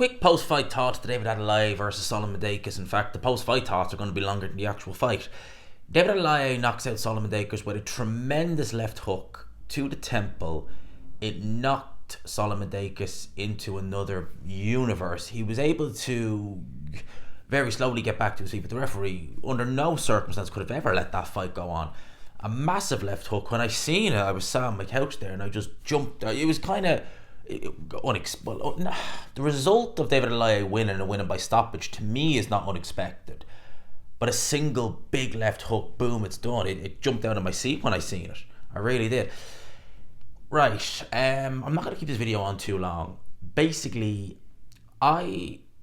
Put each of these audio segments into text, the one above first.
quick post-fight thoughts to David Adeleye versus Solomon Dacres. In fact, the post-fight thoughts are going to be longer than the actual fight. David Adeleye knocks out Solomon Dacres with a tremendous left hook to the temple. It knocked Solomon Dacres into another universe. He was able to very slowly get back to his feet, but the referee, under no circumstance, could have ever let that fight go on. A massive left hook. When I seen it, I was sat on my couch there and I just jumped. It was kind of unexpected. The result of David Adeleye winning and winning by stoppage to me is not unexpected. But a single big left hook, boom, it's done. It jumped out of my seat when I seen it. I really did. Right, I'm not going to keep this video on too long. Basically,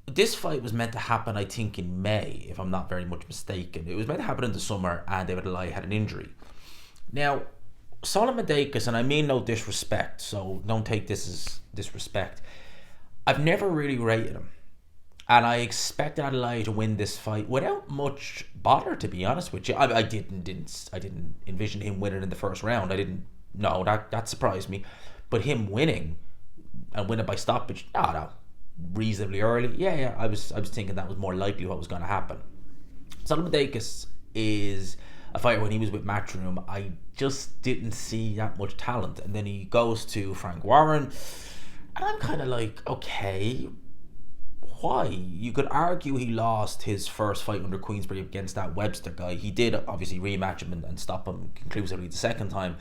this fight was meant to happen, I think, in May, if I'm not very much mistaken. It was meant to happen in the summer, and David Adeleye had an injury. Now, Solomon Dacres, and I mean no disrespect, so don't take this as disrespect, I've never really rated him. And I expected Adeleye to win this fight without much bother, to be honest with you. I didn't envision him winning in the first round. That surprised me. But him winning and winning by stoppage, reasonably early. Yeah, I was thinking that was more likely what was going to happen. Solomon Dacres is a fighter. When he was with Matchroom, I just didn't see that much talent. And then he goes to Frank Warren, and I'm kind of like, okay, why? You could argue he lost his first fight under Queensberry against that Webster guy. He did obviously rematch him and stop him conclusively the second time.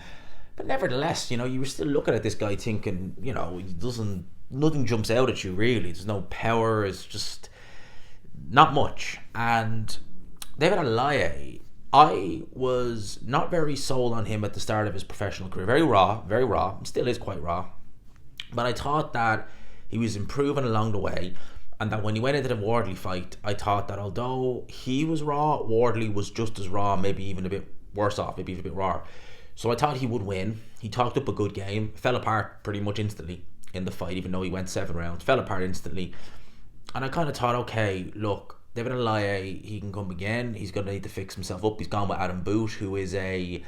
But nevertheless, you were still looking at this guy thinking, nothing jumps out at you really. There's no power. It's just not much. And David Adeleye, I was not very sold on him at the start of his professional career. Very raw. Still is quite raw. But I thought that he was improving along the way. And that when he went into the Wardley fight, I thought that although he was raw, Wardley was just as raw, maybe even a bit worse off, maybe even a bit raw. So I thought he would win. He talked up a good game, fell apart pretty much instantly in the fight, even though he went 7 rounds, fell apart instantly. And I kind of thought, okay, look, David Adeleye, he can come again. He's going to need to fix himself up. He's gone with Adam Boot, who is a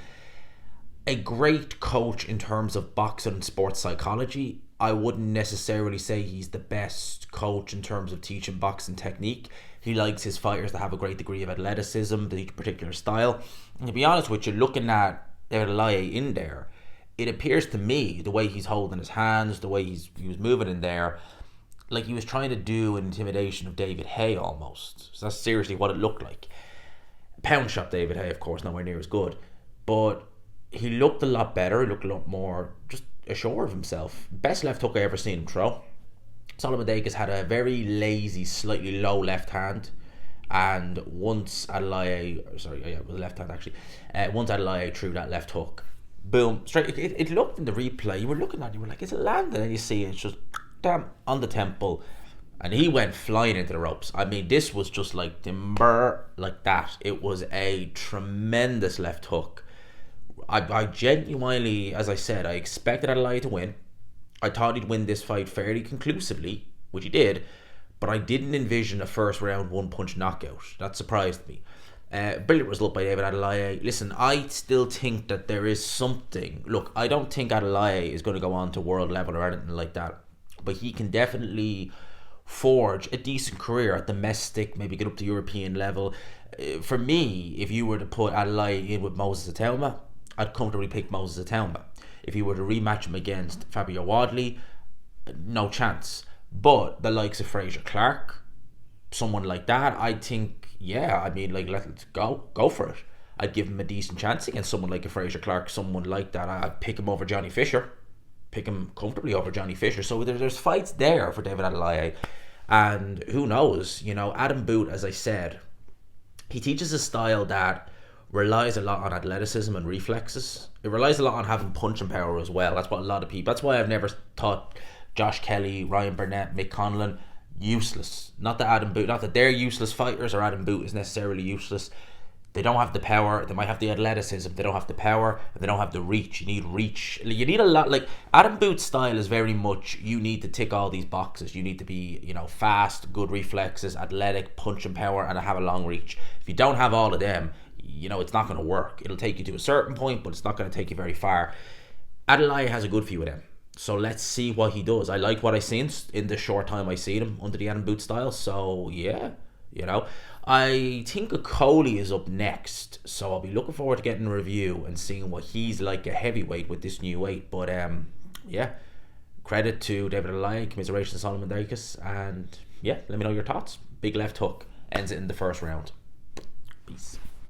great coach in terms of boxing and sports psychology. I wouldn't necessarily say he's the best coach in terms of teaching boxing technique. He likes his fighters to have a great degree of athleticism, the particular style. And to be honest with you, looking at David Adeleye in there, it appears to me, the way he's holding his hands, the way he was moving in there, like he was trying to do an intimidation of David Haye almost. So that's seriously what it looked like. Pound shot David Haye, of course, nowhere near as good. But he looked a lot better. He looked a lot more just assured of himself. Best left hook I ever seen him throw. Solomon Dacres had a very lazy, slightly low left hand. And once Adeleye, it was left hand actually. Once Adeleye threw that left hook, boom, straight. It looked in the replay. You were looking at it, you were like, is it landing? And you see it's just damn on the temple. And he went flying into the ropes. I mean, this was just like timber, like that. It was a tremendous left hook. I genuinely, as I said, I expected Adeleye to win. I thought he'd win this fight fairly conclusively, which he did, but I didn't envision a first round one-punch knockout. That surprised me. Brilliant result by David Adeleye. Listen, I still think that there is something. Look, I don't think Adeleye is going to go on to world level or anything like that, but he can definitely forge a decent career at domestic, maybe get up to European level. For me, if you were to put Adeleye in with Moses Atelma, I'd comfortably pick Moses Atelma. If you were to rematch him against Fabio Wadley, no chance. But the likes of Fraser Clark, someone like that, I think, let's go for it. I'd give him a decent chance against someone like a Fraser Clark, someone like that. I'd pick him over Johnny Fisher, pick him comfortably over Johnny Fisher. So there's fights there for David Adeleye, and who knows? Adam Boot, as I said, he teaches a style that relies a lot on athleticism and reflexes. It relies a lot on having punching power as well. That's what a lot of people. That's why I've never thought Josh Kelly, Ryan Burnett, Mick Conlon useless. Not that they're useless fighters or Adam Boot is necessarily useless. They don't have the power. They might have the athleticism. They don't have the power. And they don't have the reach. You need reach. You need a lot. Like Adam Boot's style is very much, you need to tick all these boxes. You need to be, fast, good reflexes, athletic, punching power, and have a long reach. If you don't have all of them, it's not going to work. It'll take you to a certain point, but it's not going to take you very far. Adeleye has a good few of them. So let's see what he does. I like what I seen in the short time I seen him under the Adam Boot style. So yeah, you know, I think Coley is up next. So I'll be looking forward to getting a review and seeing what he's like a heavyweight with this new weight. But yeah, credit to David Adeleye, commiseration to Solomon Dacres, and yeah, let me know your thoughts. Big left hook ends it in the first round. Peace.